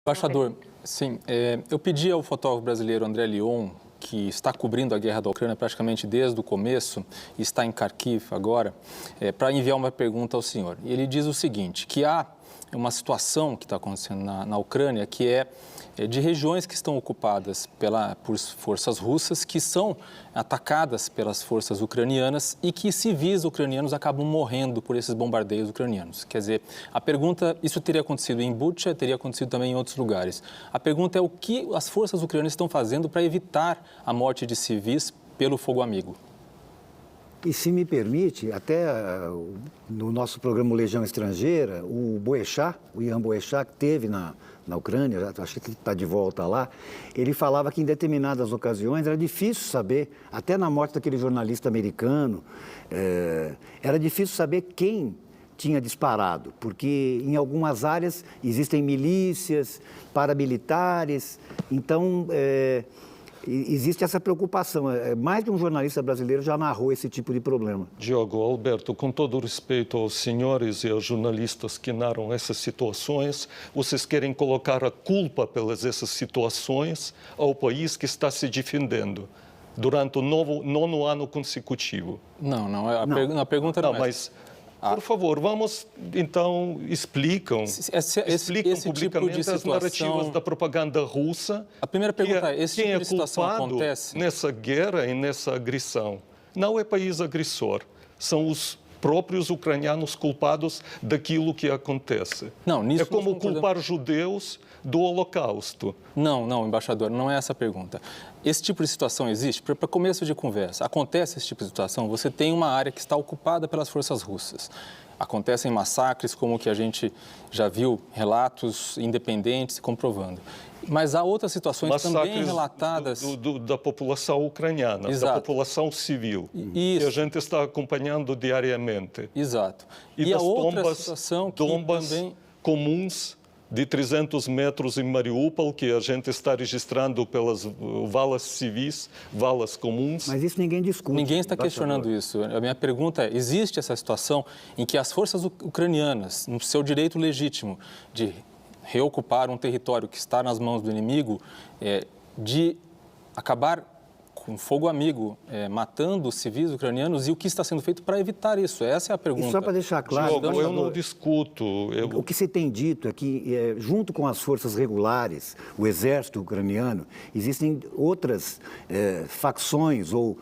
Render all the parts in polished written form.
Embaixador, sim, eu pedi ao fotógrafo brasileiro André Lyon, que está cobrindo a guerra da Ucrânia praticamente desde o começo e está em Kharkiv agora, para enviar uma pergunta ao senhor. E ele diz o seguinte, que há uma situação que está acontecendo na Ucrânia que é de regiões que estão ocupadas por forças russas, que são atacadas pelas forças ucranianas e que civis ucranianos acabam morrendo por esses bombardeios ucranianos. Quer dizer, a pergunta, isso teria acontecido em Bucha, teria acontecido também em outros lugares. A pergunta é o que as forças ucranianas estão fazendo para evitar a morte de civis pelo fogo amigo? E se me permite, até no nosso programa Legião Estrangeira, o Boechat, o Ian Boechat, que esteve na Ucrânia, já, acho que ele está de volta lá, ele falava que em determinadas ocasiões era difícil saber, até na morte daquele jornalista americano, era difícil saber quem tinha disparado, porque em algumas áreas existem milícias, paramilitares, então existe essa preocupação. Mais de um jornalista brasileiro já narrou esse tipo de problema. Diogo, Alberto, com todo o respeito aos senhores e aos jornalistas que narram essas situações, vocês querem colocar a culpa pelas essas situações ao país que está se defendendo durante o nono ano consecutivo? Não, a pergunta não é... Mas, por favor, vamos, então, explicam publicamente tipo de as narrativas da propaganda russa. A primeira pergunta é, esse tipo de situação culpado acontece? Nessa guerra e nessa agressão não é país agressor, são os próprios ucranianos culpados daquilo que acontece. Não, nisso é como culpar judeus do Holocausto. Não, embaixador, não é essa a pergunta. Esse tipo de situação existe? Para começo de conversa, acontece esse tipo de situação, você tem uma área que está ocupada pelas forças russas. Acontecem massacres, como que a gente já viu, relatos independentes comprovando. Mas há outras situações massacres também relatadas... da população ucraniana, Exato. Da população civil, Isso. que a gente está acompanhando diariamente. Exato. E das a outra tombas, situação que também... comuns de 300 metros em Mariupol, que a gente está registrando pelas valas civis, valas comuns. Mas isso ninguém discute. Ninguém está questionando isso. A minha pergunta é, existe essa situação em que as forças ucranianas, no seu direito legítimo de reocupar um território que está nas mãos do inimigo, de acabar com fogo amigo, matando os civis ucranianos, e o que está sendo feito para evitar isso? Essa é a pergunta. E só para deixar claro... Diogo, eu não discuto. O que se tem dito é que, junto com as forças regulares, o exército ucraniano, existem outras facções ou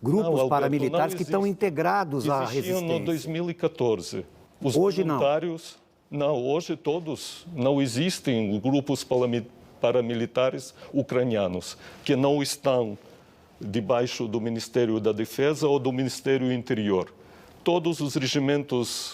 grupos paramilitares que estão integrados à resistência. Existiam no 2014. Os hoje voluntários, não, hoje todos não existem grupos paramilitares ucranianos que não estão debaixo do Ministério da Defesa ou do Ministério Interior. Todos os regimentos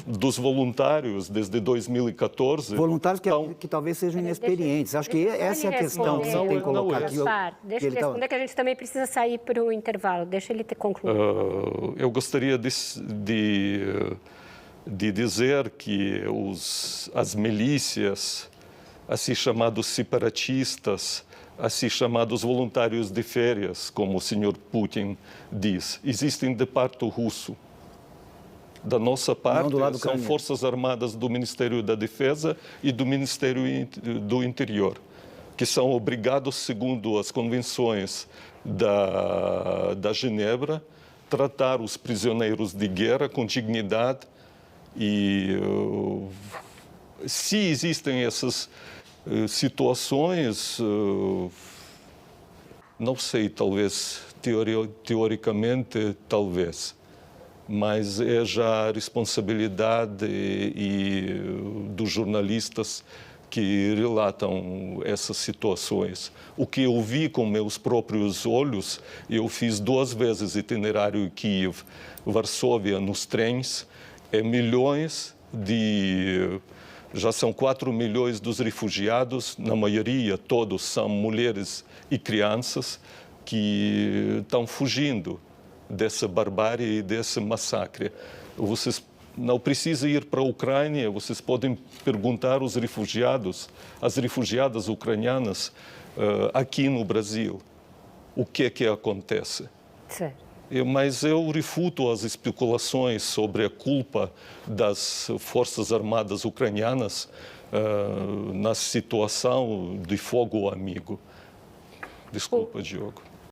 dos voluntários desde 2014... Voluntários que talvez sejam inexperientes. Acho que essa é a questão que você tem que colocar aqui. Deixa ele responder, que a gente também precisa sair para o intervalo. Deixa ele concluir. Eu gostaria de dizer que as milícias, assim chamados separatistas, assim chamados voluntários de férias, como o senhor Putin diz, existem de parte russo. Da nossa parte, são forças armadas do Ministério da Defesa e do Ministério do Interior, que são obrigados, segundo as convenções da Genebra, tratar os prisioneiros de guerra com dignidade. E se existem essas situações, não sei, talvez, teoricamente, talvez, mas é já a responsabilidade dos jornalistas que relatam essas situações. O que eu vi com meus próprios olhos, eu fiz 2 vezes itinerário Kiev-Varsóvia nos trens, milhões já são 4 milhões dos refugiados, na maioria todos são mulheres e crianças que estão fugindo dessa barbárie e desse massacre. Vocês não precisam ir para a Ucrânia, vocês podem perguntar aos refugiados, às refugiadas ucranianas aqui no Brasil, o que é que acontece. Certo. Mas eu refuto as especulações sobre a culpa das Forças Armadas ucranianas na situação de fogo amigo. Desculpa, Diogo.